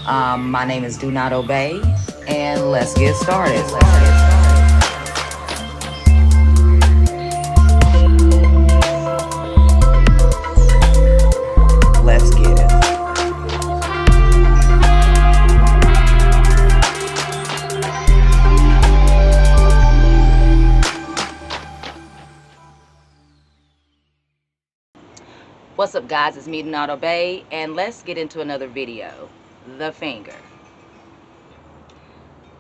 My name is Do Not Obey, and let's get started. Let's get it. What's up, guys? It's me, Do Not Obey, and let's get into another video. The finger.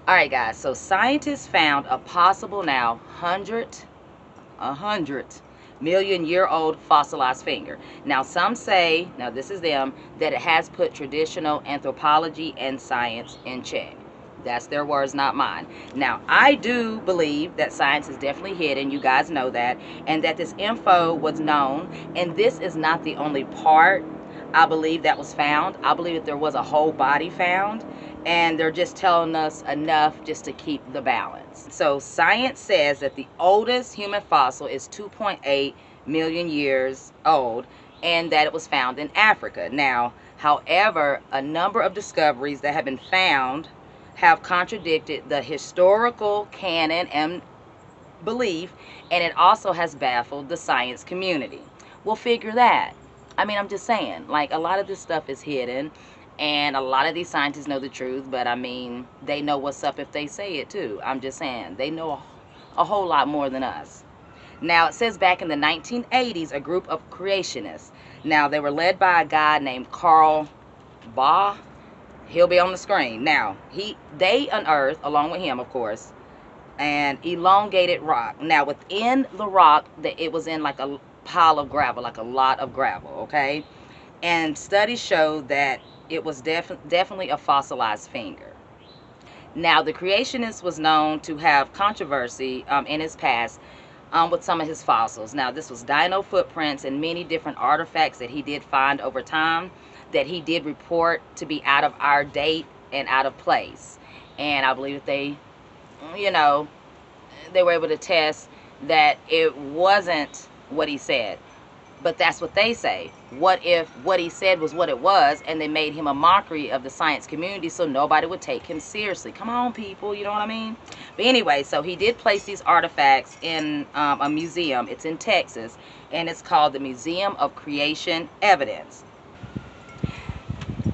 Alright, guys, so scientists found a possible now 100 million year old fossilized finger. Now some say, now this is them, that it has put traditional anthropology and science in check. That's their words, not mine. Now, I do believe that science is definitely hidden, you guys know that, and that this info was known, and this is not the only part I believe that was found. I believe that there was a whole body found, and they're just telling us enough just to keep the balance. So science says that the oldest human fossil is 2.8 million years old, and that it was found in Africa. Now, however, a number of discoveries that have been found have contradicted the historical canon and belief, and it also has baffled the science community. We'll figure that. I mean, I'm just saying, like, a lot of this stuff is hidden, and a lot of these scientists know the truth, but I mean, they know what's up if they say it too. I'm just saying, they know a whole lot more than us. Now, it says back in the 1980s, a group of creationists. Now, they were led by a guy named Carl Baugh. He'll be on the screen. Now, they unearthed, along with him, of course, an elongated rock. Now, within the rock, it was in like a pile of gravel, like a lot of gravel, okay? And studies showed that it was definitely a fossilized finger. Now, the creationist was known to have controversy in his past with some of his fossils. Now, this was dino footprints and many different artifacts that he did find over time that he did report to be out of our date and out of place. And I believe that they were able to test that it wasn't what he said. But that's what they say. What if what he said was what it was, and they made him a mockery of the science community so nobody would take him seriously? Come on, people, you know what I mean? But anyway, so he did place these artifacts in a museum. It's in Texas, and it's called the Museum of Creation Evidence.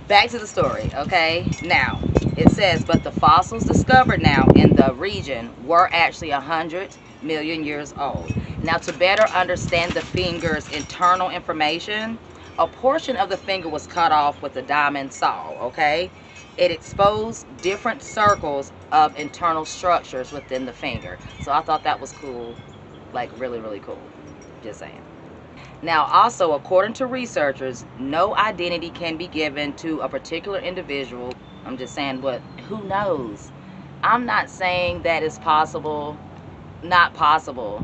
Back to the story, okay? Now, it says, but the fossils discovered now in the region were actually 100 million years old. Now, to better understand the finger's internal information, a portion of the finger was cut off with a diamond saw, okay? It exposed different circles of internal structures within the finger. So I thought that was cool, like really, really cool. Just saying. Now, also, according to researchers, no identity can be given to a particular individual. I'm just saying, but who knows? I'm not saying that it's possible, not possible,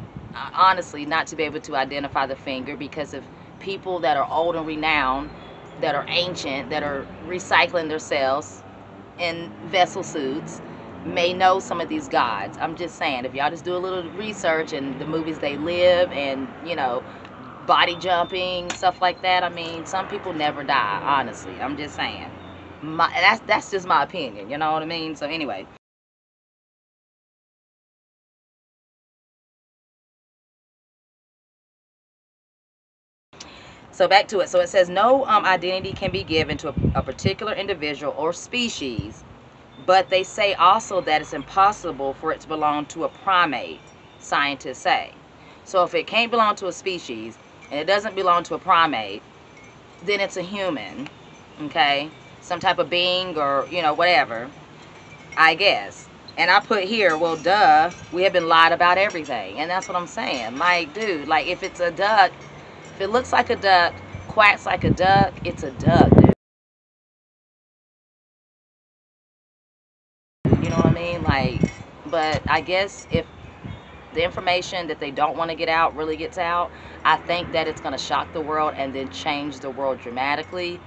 honestly, not to be able to identify the finger, because of people that are old and renowned, that are ancient, that are recycling themselves in vessel suits, may know some of these gods. I'm just saying, if y'all just do a little research and the movies they live and, body jumping, stuff like that, I mean, some people never die, honestly. I'm just saying. That's just my opinion, you know what I mean? So anyway. So back to it. So it says no identity can be given to a particular individual or species, but they say also that it's impossible for it to belong to a primate, scientists say. So if it can't belong to a species, and it doesn't belong to a primate, then it's a human, okay? Some type of being or, whatever, I guess. And I put here, well, duh, we have been lied about everything. And that's what I'm saying. Like, dude, like, if it's a duck, if it looks like a duck, quacks like a duck, it's a duck, dude. You know what I mean? Like, but I guess if the information that they don't want to get out really gets out, I think that it's going to shock the world and then change the world dramatically.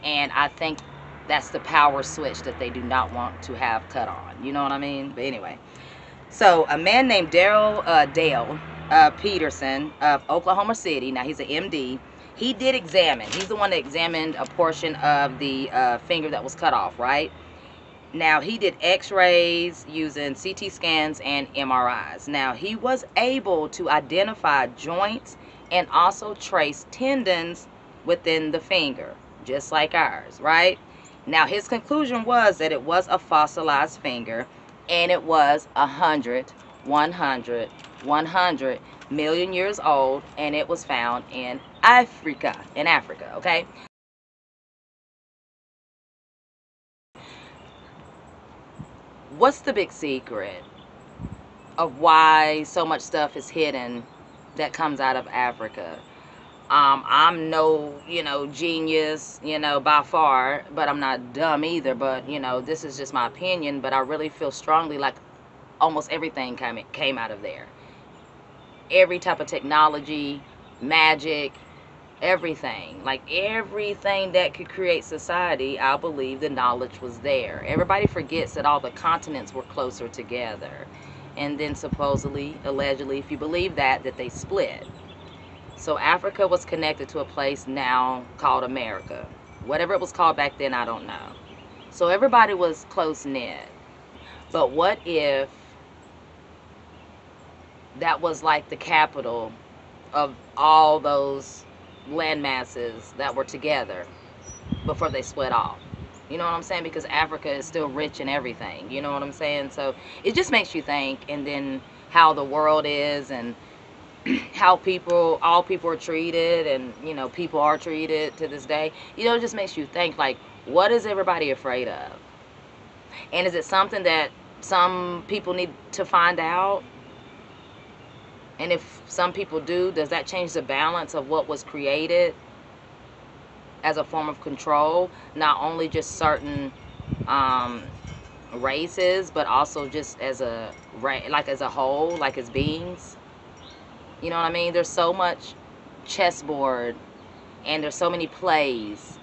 And I think that's the power switch that they do not want to have cut on. You know what I mean? But anyway, so a man named Dale Peterson of Oklahoma City, now he's an MD, he did examine. He's the one that examined a portion of the finger that was cut off, right? Now, he did x-rays using CT scans and MRIs. Now, he was able to identify joints and also trace tendons within the finger, just like ours, right? Now, his conclusion was that it was a fossilized finger, and it was 100 million years old, and it was found in Africa, okay? What's the big secret of why so much stuff is hidden that comes out of Africa? I'm no, genius, by far, but I'm not dumb either. But, this is just my opinion. But I really feel strongly like almost everything came out of there. Every type of technology, magic, everything. Like everything that could create society, I believe the knowledge was there. Everybody forgets that all the continents were closer together. And then supposedly, allegedly, if you believe that they split. So Africa was connected to a place now called America. Whatever it was called back then, I don't know. So everybody was close-knit. But what if that was like the capital of all those land masses that were together before they split off? You know what I'm saying? Because Africa is still rich in everything. You know what I'm saying? So it just makes you think. And then how the world is, and how all people are treated, and people are treated to this day. It just makes you think, like, what is everybody afraid of? And is it something that some people need to find out? And if some people do, does that change the balance of what was created as a form of control? Not only just certain races, but also just as a whole, like as beings. You know what I mean? There's so much chessboard, and there's so many plays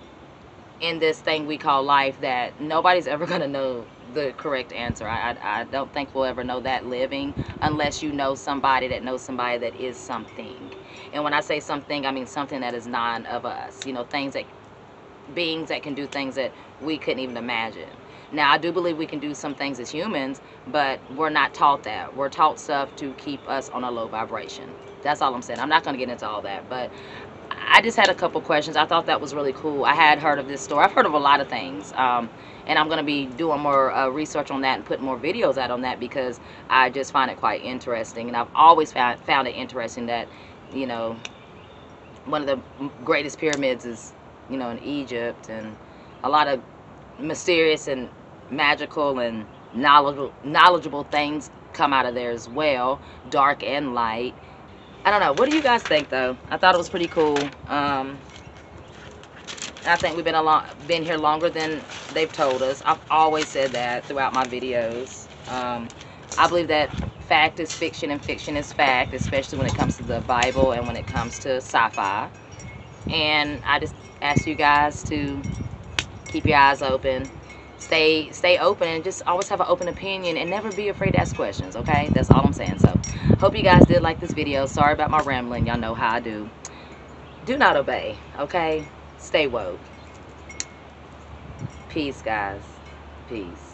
in this thing we call life that nobody's ever going to know the correct answer. I don't think we'll ever know that living, unless you know somebody that knows somebody that is something. And when I say something, I mean something that is none of us. Beings that can do things that we couldn't even imagine. Now, I do believe we can do some things as humans, but we're not taught that. We're taught stuff to keep us on a low vibration. That's all I'm saying. I'm not going to get into all that, but I just had a couple questions. I thought that was really cool. I had heard of this story. I've heard of a lot of things, and I'm going to be doing more research on that and putting more videos out on that, because I just find it quite interesting. And I've always found it interesting that, one of the greatest pyramids is, in Egypt, and a lot of mysterious and magical and knowledgeable things come out of there as well, dark and light. I don't know. What do you guys think, though? I thought it was pretty cool. I think we've been here longer than they've told us. I've always said that throughout my videos. I believe that fact is fiction and fiction is fact, especially when it comes to the Bible and when it comes to sci-fi. And I just ask you guys to keep your eyes open, stay open, and just always have an open opinion, and never be afraid to ask questions. Okay, that's all I'm saying. So hope you guys did like this video. Sorry about my rambling. Y'all know how I do. Do not obey. Okay, stay woke. Peace, guys. Peace.